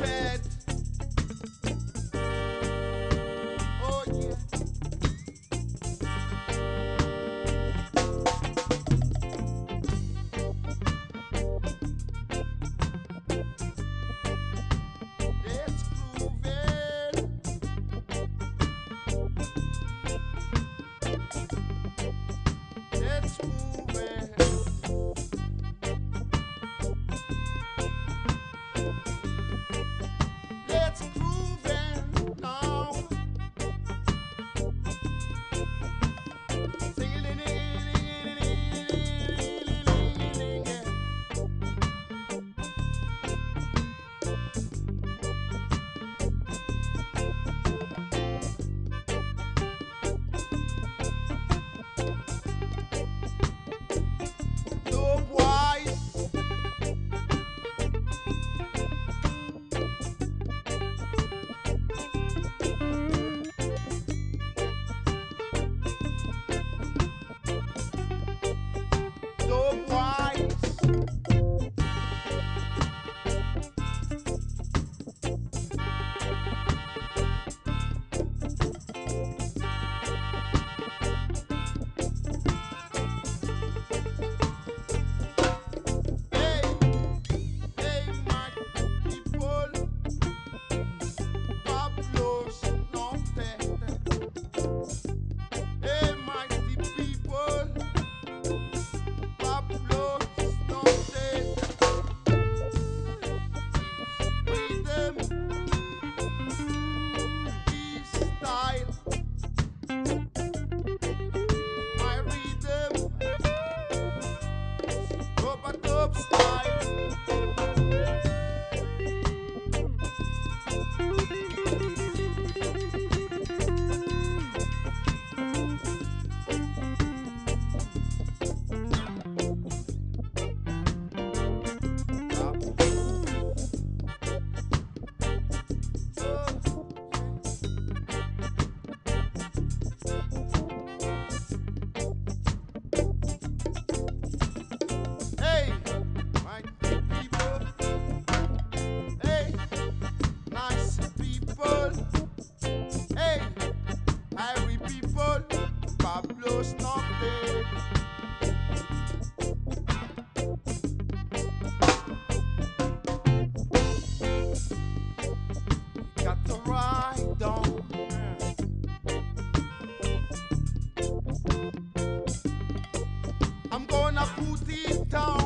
Ted. Oh yeah. Let's groove it. Let's move it. Let's groove it now. Sing it, ding, ding, ding, ding, ding, ding, yeah. No boys. No boys. Hey, hey, my people, Pablo's not dead. Hey, mighty people, Pablo's not dead. Freedom, his style, my rhythm, rub-a-dub style. Hey, my people. Hey, nice people. Hey, Irie people. Pablo's not dead. Got to ride on. I'm gonna put it down.